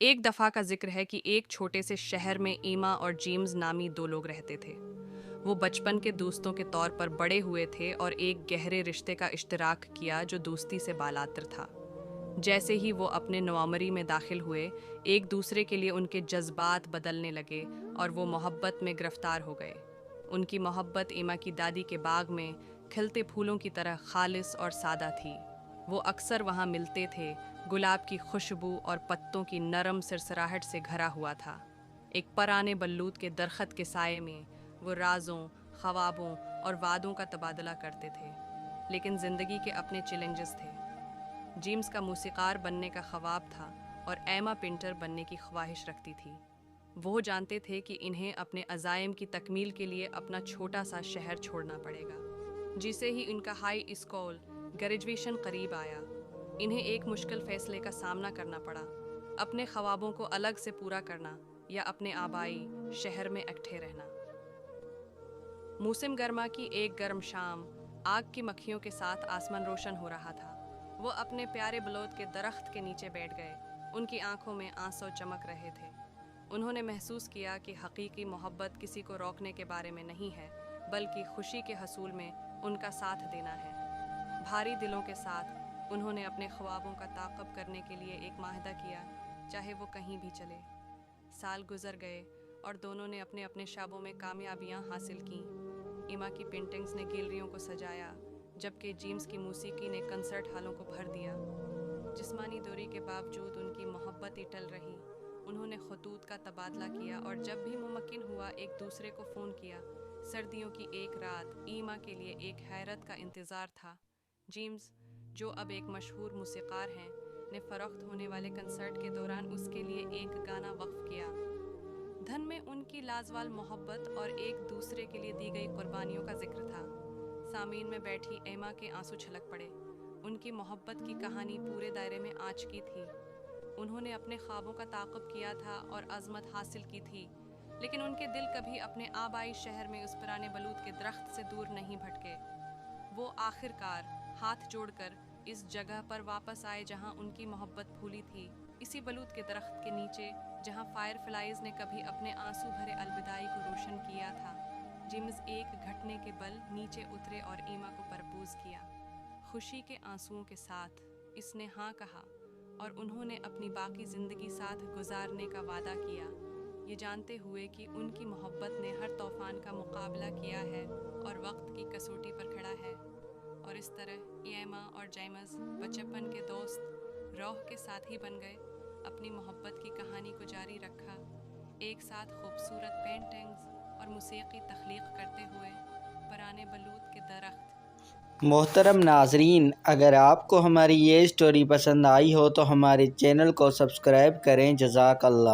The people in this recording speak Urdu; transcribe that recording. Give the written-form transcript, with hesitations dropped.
ایک دفعہ کا ذکر ہے کہ ایک چھوٹے سے شہر میں ایما اور جیمز نامی دو لوگ رہتے تھے۔ وہ بچپن کے دوستوں کے طور پر بڑے ہوئے تھے اور ایک گہرے رشتے کا اشتراک کیا جو دوستی سے بالاتر تھا۔ جیسے ہی وہ اپنے نوعمری میں داخل ہوئے، ایک دوسرے کے لیے ان کے جذبات بدلنے لگے اور وہ محبت میں گرفتار ہو گئے۔ ان کی محبت ایما کی دادی کے باغ میں کھلتے پھولوں کی طرح خالص اور سادہ تھی۔ وہ اکثر وہاں ملتے تھے، گلاب کی خوشبو اور پتوں کی نرم سرسراہٹ سے گھرا ہوا تھا۔ ایک پرانے بلوط کے درخت کے سائے میں وہ رازوں، خوابوں اور وعدوں کا تبادلہ کرتے تھے، لیکن زندگی کے اپنے چیلنجز تھے۔ جیمز کا موسیقار بننے کا خواب تھا اور ایما پینٹر بننے کی خواہش رکھتی تھی۔ وہ جانتے تھے کہ انہیں اپنے عزائم کی تکمیل کے لیے اپنا چھوٹا سا شہر چھوڑنا پڑے گا۔ جسے ہی ان کا ہائی اسکول گریجویشن قریب آیا، انہیں ایک مشکل فیصلے کا سامنا کرنا پڑا: اپنے خوابوں کو الگ سے پورا کرنا یا اپنے آبائی شہر میں اکٹھے رہنا۔ موسم گرما کی ایک گرم شام، آگ کی مکھیوں کے ساتھ آسمان روشن ہو رہا تھا۔ وہ اپنے پیارے بلوط کے درخت کے نیچے بیٹھ گئے، ان کی آنکھوں میں آنسو چمک رہے تھے۔ انہوں نے محسوس کیا کہ حقیقی محبت کسی کو روکنے کے بارے میں نہیں ہے، بلکہ خوشی کے حصول میں ان کا ساتھ دینا ہے۔ بھاری دلوں کے ساتھ انہوں نے اپنے خوابوں کا تعاقب کرنے کے لیے ایک معاہدہ کیا، چاہے وہ کہیں بھی چلے۔ سال گزر گئے اور دونوں نے اپنے اپنے شعبوں میں کامیابیاں حاصل کیں۔ ایما کی پینٹنگز نے گیلریوں کو سجایا، جبکہ جیمز کی موسیقی نے کنسرٹ ہالوں کو بھر دیا۔ جسمانی دوری کے باوجود ان کی محبت ٹل رہی۔ انہوں نے خطوط کا تبادلہ کیا اور جب بھی ممکن ہوا ایک دوسرے کو فون کیا۔ سردیوں کی ایک رات ایما کے لیے ایک حیرت کا انتظار تھا۔ جیمز، جو اب ایک مشہور موسیقار ہیں، نے فروخت ہونے والے کنسرٹ کے دوران اس کے لیے ایک گانا وقف کیا۔ دھن میں ان کی لازوال محبت اور ایک دوسرے کے لیے دی گئی قربانیوں کا ذکر تھا۔ سامعین میں بیٹھی ایما کے آنسو چھلک پڑے۔ ان کی محبت کی کہانی پورے دائرے میں آنچ کی تھی۔ انہوں نے اپنے خوابوں کا تعاقب کیا تھا اور عظمت حاصل کی تھی، لیکن ان کے دل کبھی اپنے آبائی شہر میں اس پرانے بلوط کے درخت سے دور نہیں بھٹکے۔ وہ آخر کار ہاتھ جوڑ کر اس جگہ پر واپس آئے جہاں ان کی محبت پھولی تھی، اسی بلوط کے درخت کے نیچے جہاں فائر فلائز نے کبھی اپنے آنسو بھرے الوداعی کو روشن کیا تھا۔ جیمز ایک گھٹنے کے بل نیچے اترے اور ایما کو پرپوز کیا۔ خوشی کے آنسوؤں کے ساتھ اس نے ہاں کہا اور انہوں نے اپنی باقی زندگی ساتھ گزارنے کا وعدہ کیا، یہ جانتے ہوئے کہ ان کی محبت نے ہر طوفان کا مقابلہ کیا ہے اور وقت کی کسوٹی پر کھڑا ہے۔ اور اس طرح ایما اور جیمز بچپن کے دوست روح کے ساتھی بن گئے، اپنی محبت کی کہانی کو جاری رکھا، ایک ساتھ خوبصورت پینٹنگز اور موسیقی تخلیق کرتے ہوئے پرانے بلوط کے درخت۔ محترم ناظرین، اگر آپ کو ہماری یہ اسٹوری پسند آئی ہو تو ہمارے چینل کو سبسکرائب کریں۔ جزاک اللہ۔